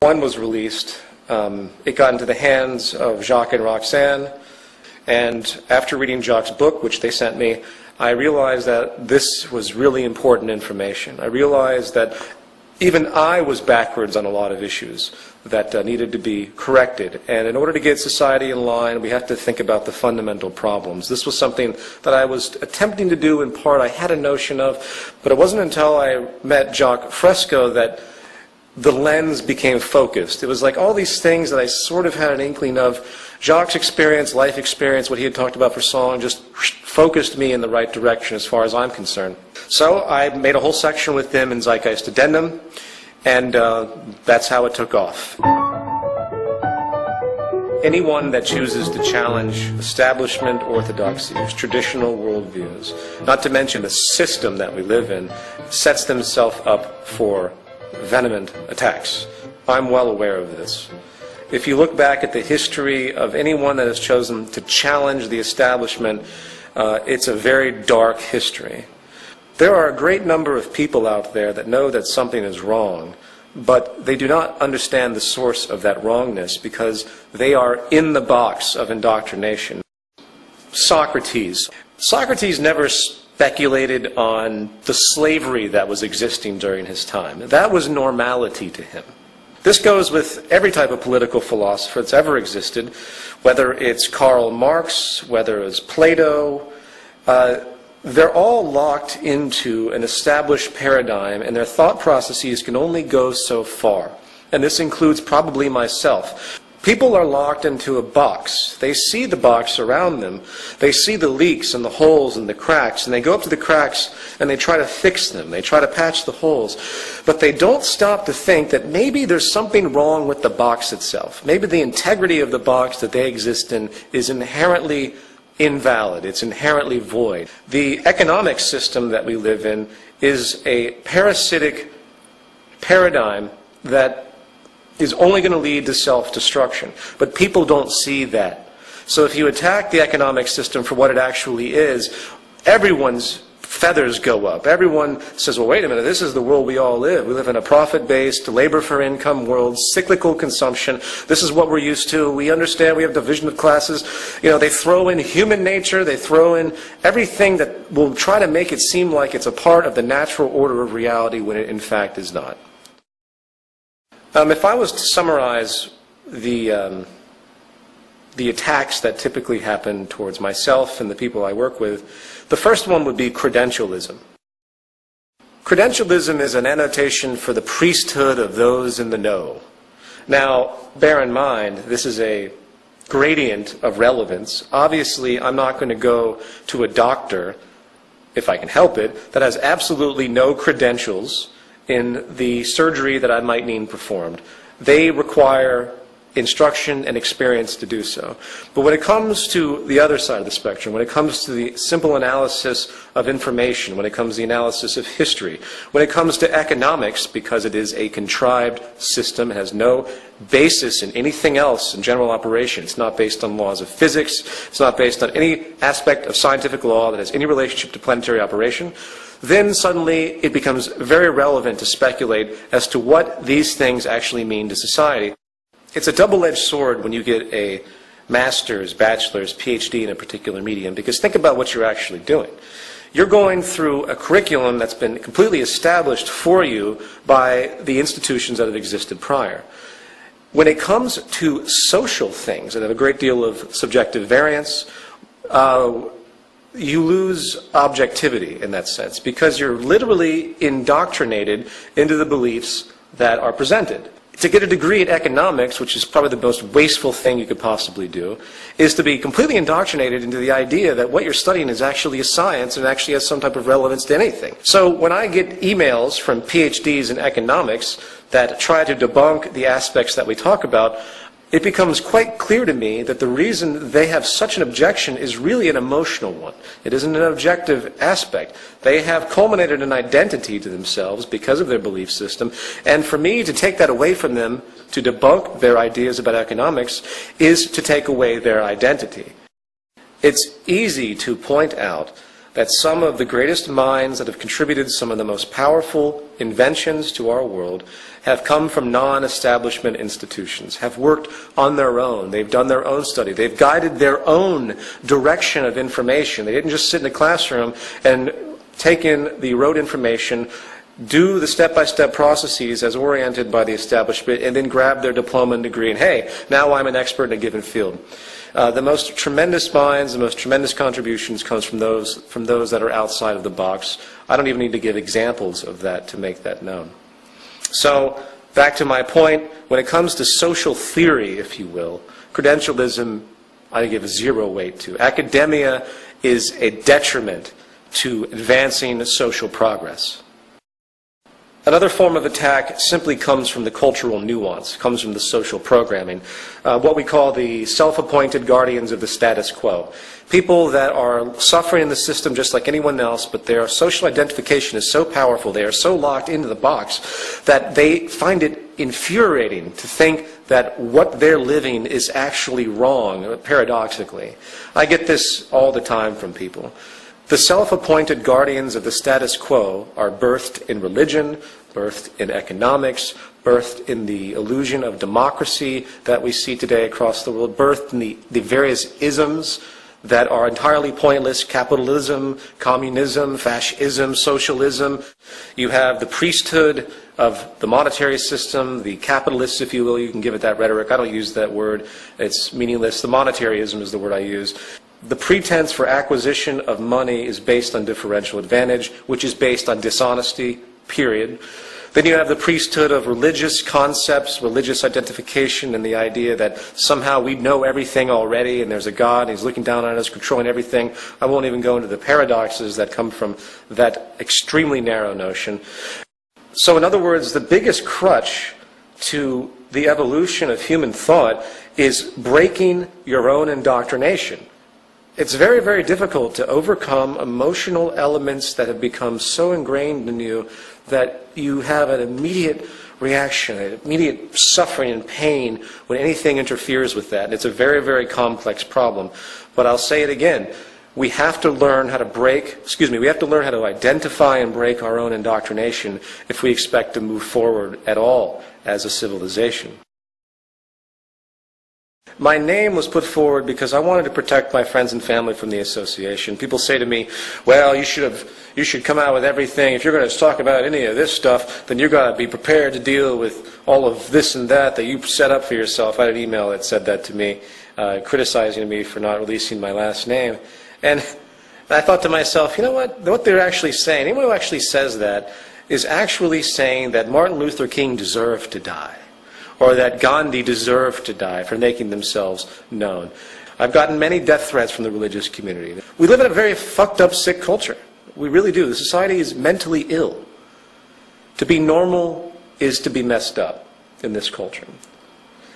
One was released. It got into the hands of Jacques and Roxanne, and after reading Jacques' book, which they sent me, I realized that this was really important information. I realized that even I was backwards on a lot of issues that needed to be corrected. And in order to get society in line, we have to think about the fundamental problems. This was something that I was attempting to do in part. I had a notion of, but it wasn't until I met Jacques Fresco that the lens became focused. It was like all these things that I sort of had an inkling of. Jacques' experience, life experience, what he had talked about for song, just focused me in the right direction as far as I'm concerned. So I made a whole section with them in Zeitgeist Addendum, and that's how it took off. Anyone that chooses to challenge establishment orthodoxies, traditional worldviews, not to mention the system that we live in, sets themselves up for venomous attacks. I'm well aware of this. If you look back at the history of anyone that has chosen to challenge the establishment, it's a very dark history. There are a great number of people out there that know that something is wrong, but they do not understand the source of that wrongness because they are in the box of indoctrination. Socrates. Socrates never speculated on the slavery that was existing during his time. That was normality to him. This goes with every type of political philosopher that's ever existed, whether it's Karl Marx, whether it's Plato. They're all locked into an established paradigm, and their thought processes can only go so far. And this includes probably myself. People are locked into a box. They see the box around them. They see the leaks and the holes and the cracks, and they go up to the cracks and they try to fix them. They try to patch the holes. But they don't stop to think that maybe there's something wrong with the box itself. Maybe the integrity of the box that they exist in is inherently invalid. It's inherently void. The economic system that we live in is a parasitic paradigm that is only going to lead to self-destruction. But people don't see that. So if you attack the economic system for what it actually is, everyone's feathers go up. Everyone says, well, wait a minute, this is the world we all live. We live in a profit-based, labor-for-income world, cyclical consumption. This is what we're used to. We understand we have division of classes. You know, they throw in human nature. They throw in everything that will try to make it seem like it's a part of the natural order of reality when it in fact is not. If I was to summarize the attacks that typically happen towards myself and the people I work with, the first one would be credentialism. Credentialism is an annotation for the priesthood of those in the know. Now, bear in mind, this is a gradient of relevance. Obviously, I'm not going to go to a doctor, if I can help it, that has absolutely no credentials in the surgery that I might need performed. They require instruction and experience to do so. But when it comes to the other side of the spectrum, when it comes to the simple analysis of information, when it comes to the analysis of history, when it comes to economics, because it is a contrived system, it has no basis in anything else in general operation. It's not based on laws of physics. It's not based on any aspect of scientific law that has any relationship to planetary operation. Then suddenly it becomes very relevant to speculate as to what these things actually mean to society. It's a double-edged sword when you get a master's, bachelor's, PhD in a particular medium, because think about what you're actually doing. You're going through a curriculum that's been completely established for you by the institutions that have existed prior. When it comes to social things that have a great deal of subjective variance, you lose objectivity in that sense, because you're literally indoctrinated into the beliefs that are presented. To get a degree in economics, which is probably the most wasteful thing you could possibly do, is to be completely indoctrinated into the idea that what you're studying is actually a science and actually has some type of relevance to anything. So when I get emails from PhDs in economics that try to debunk the aspects that we talk about, it becomes quite clear to me that the reason they have such an objection is really an emotional one. It isn't an objective aspect. They have culminated an identity to themselves because of their belief system, and for me to take that away from them, to debunk their ideas about economics, is to take away their identity. It's easy to point out that some of the greatest minds that have contributed some of the most powerful inventions to our world have come from non-establishment institutions, have worked on their own. They've done their own study. They've guided their own direction of information. They didn't just sit in a classroom and take in the rote information, do the step-by-step processes as oriented by the establishment, and then grab their diploma and degree and, hey, now I'm an expert in a given field. The most tremendous minds, the most tremendous contributions comes from those that are outside of the box. I don't even need to give examples of that to make that known. So, back to my point, when it comes to social theory, if you will, credentialism I give zero weight to. Academia is a detriment to advancing social progress. Another form of attack simply comes from the cultural nuance, comes from the social programming, what we call the self-appointed guardians of the status quo. People that are suffering in the system just like anyone else, but their social identification is so powerful, they are so locked into the box, that they find it infuriating to think that what they're living is actually wrong, paradoxically. I get this all the time from people. The self-appointed guardians of the status quo are birthed in religion, birthed in economics, birthed in the illusion of democracy that we see today across the world, birthed in the various isms that are entirely pointless: capitalism, communism, fascism, socialism. You have the priesthood of the monetary system, the capitalists, if you will. You can give it that rhetoric. I don't use that word. It's meaningless. The monetaryism is the word I use. The pretense for acquisition of money is based on differential advantage, which is based on dishonesty, period. Then you have the priesthood of religious concepts, religious identification, and the idea that somehow we know everything already and there's a God and He's looking down on us, controlling everything. I won't even go into the paradoxes that come from that extremely narrow notion. So in other words, the biggest crutch to the evolution of human thought is breaking your own indoctrination. It's very, very difficult to overcome emotional elements that have become so ingrained in you that you have an immediate reaction, an immediate suffering and pain when anything interferes with that. And it's a very, very complex problem. But I'll say it again. We have to learn how to we have to learn how to identify and break our own indoctrination if we expect to move forward at all as a civilization. My name was put forward because I wanted to protect my friends and family from the association. People say to me, well, you should come out with everything. If you're going to talk about any of this stuff, then you're going to be prepared to deal with all of this and that you set up for yourself. I had an email that said that to me, criticizing me for not releasing my last name. And I thought to myself, you know what they're actually saying, anyone who actually says that is actually saying that Martin Luther King deserved to die, or that Gandhi deserved to die for making themselves known. I've gotten many death threats from the religious community. We live in a very fucked up, sick culture. We really do. The society is mentally ill. To be normal is to be messed up in this culture.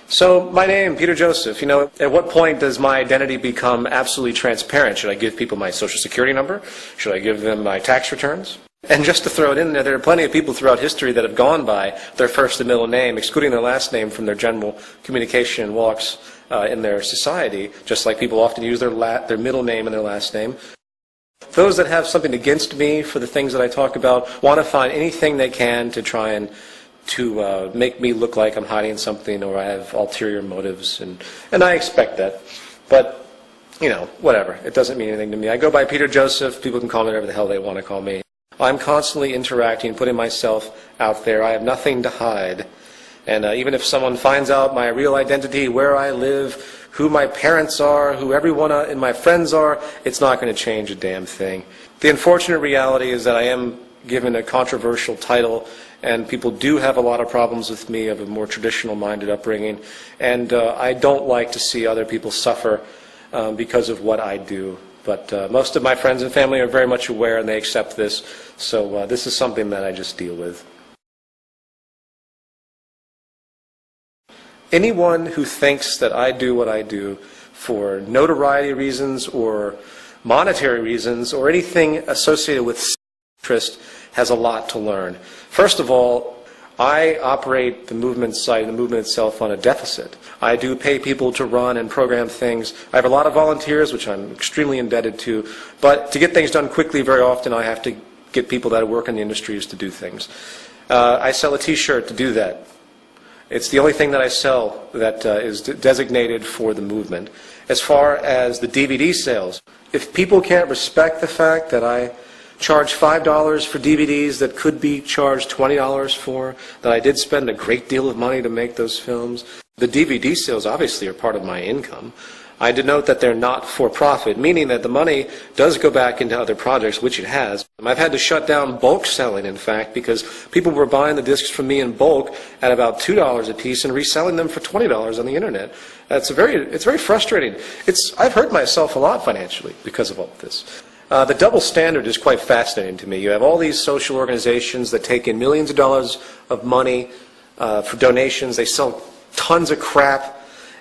So my name, Peter Joseph, at what point does my identity become absolutely transparent? Should I give people my social security number? Should I give them my tax returns? And just to throw it in there are plenty of people throughout history that have gone by their first and middle name, excluding their last name from their general communication and walks in their society, just like people often use their middle name and their last name. Those that have something against me for the things that I talk about want to find anything they can to try and to make me look like I'm hiding something or I have ulterior motives, and I expect that. But, whatever. It doesn't mean anything to me. I go by Peter Joseph. People can call me whatever the hell they want to call me. I'm constantly interacting, putting myself out there. I have nothing to hide. And even if someone finds out my real identity, where I live, who my parents are, who everyone and my friends are, it's not going to change a damn thing. The unfortunate reality is that I am given a controversial title, and people do have a lot of problems with me of a more traditional-minded upbringing. And I don't like to see other people suffer because of what I do. But most of my friends and family are very much aware and they accept this. So this is something that I just deal with. Anyone who thinks that I do what I do for notoriety reasons or monetary reasons or anything associated with interest has a lot to learn. First of all, I operate the movement site, the movement itself, on a deficit. I do pay people to run and program things. I have a lot of volunteers, which I'm extremely indebted to, but to get things done quickly, very often I have to get people that work in the industries to do things. I sell a t-shirt to do that. It's the only thing that I sell that is designated for the movement. As far as the DVD sales, if people can't respect the fact that I charge $5 for DVDs that could be charged $20 for, that I did spend a great deal of money to make those films, the DVD sales obviously are part of my income. I denote that they're not for profit, meaning that the money does go back into other projects, which it has. I've had to shut down bulk selling, in fact, because people were buying the discs from me in bulk at about $2 a piece and reselling them for $20 on the internet. It's very frustrating. I've hurt myself a lot financially because of all of this. The double standard is quite fascinating to me. You have all these social organizations that take in millions of dollars of money for donations. They sell tons of crap.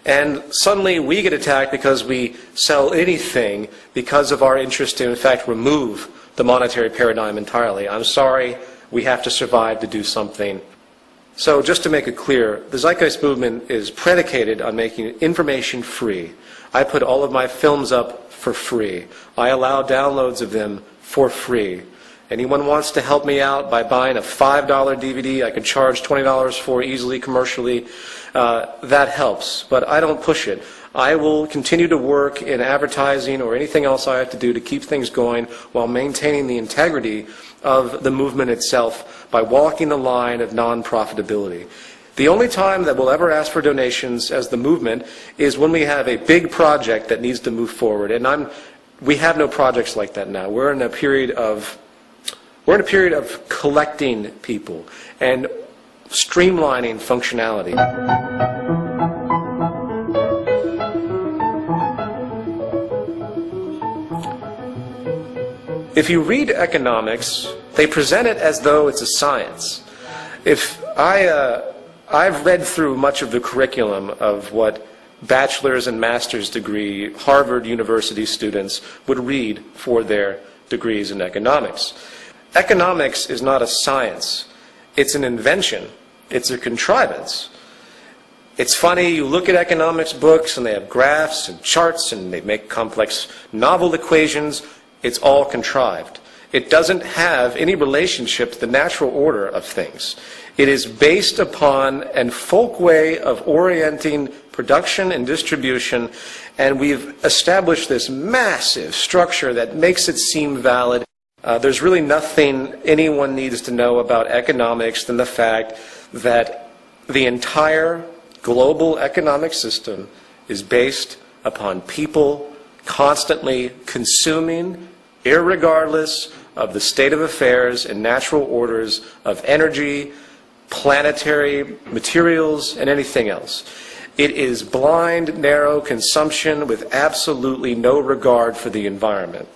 And suddenly we get attacked because we sell anything because of our interest to, in fact, remove the monetary paradigm entirely. I'm sorry, we have to survive to do something. So just to make it clear, the Zeitgeist movement is predicated on making information free. I put all of my films up for free. I allow downloads of them for free. Anyone wants to help me out by buying a $5 DVD I could charge $20 for easily commercially, that helps, but I don't push it. I will continue to work in advertising or anything else I have to do to keep things going while maintaining the integrity of the movement itself by walking the line of non-profitability. The only time that we'll ever ask for donations as the movement is when we have a big project that needs to move forward, and we have no projects like that now. We're in a period of collecting people and streamlining functionality. If you read economics, they present it as though it's a science. I've read through much of the curriculum of what bachelor's and master's degree Harvard University students would read for their degrees in economics. Economics is not a science. It's an invention. It's a contrivance. It's funny, you look at economics books and they have graphs and charts and they make complex novel equations. It's all contrived. It doesn't have any relationship to the natural order of things. It is based upon a folk way of orienting production and distribution, and we've established this massive structure that makes it seem valid. There's really nothing anyone needs to know about economics than the fact that the entire global economic system is based upon people constantly consuming, irregardless of the state of affairs and natural orders of energy, planetary materials, and anything else. It is blind, narrow consumption with absolutely no regard for the environment.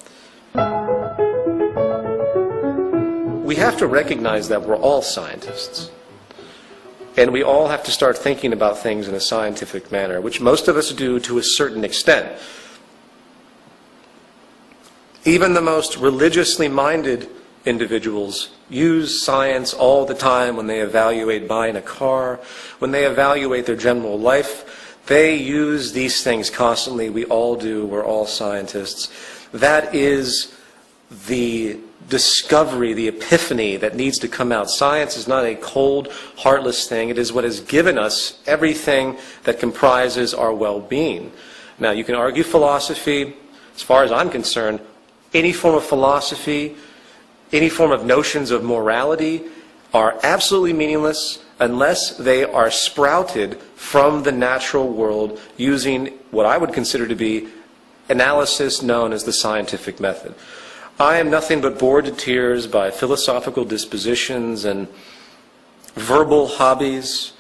We have to recognize that we're all scientists. And we all have to start thinking about things in a scientific manner, which most of us do to a certain extent. Even the most religiously minded individuals use science all the time when they evaluate buying a car, when they evaluate their general life. They use these things constantly. We all do. We're all scientists. That is the discovery, the epiphany that needs to come out. Science is not a cold, heartless thing. It is what has given us everything that comprises our well-being. Now, you can argue philosophy. As far as I'm concerned, any form of philosophy, any form of notions of morality are absolutely meaningless unless they are sprouted from the natural world using what I would consider to be analysis known as the scientific method. I am nothing but bored to tears by philosophical dispositions and verbal hobbies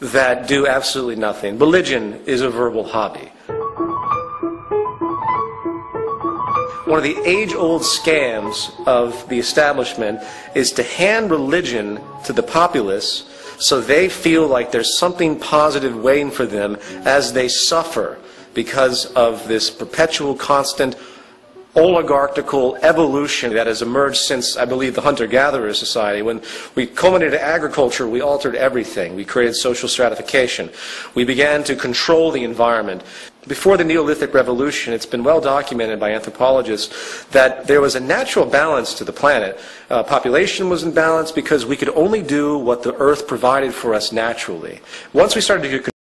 that do absolutely nothing. Religion is a verbal hobby. One of the age-old scams of the establishment is to hand religion to the populace so they feel like there's something positive waiting for them as they suffer because of this perpetual, constant oligarchical evolution that has emerged since, I believe, the hunter-gatherer society. When we culminated agriculture, we altered everything. We created social stratification. We began to control the environment. Before the Neolithic Revolution, it's been well documented by anthropologists that there was a natural balance to the planet. Population was in balance because we could only do what the earth provided for us naturally. Once we started to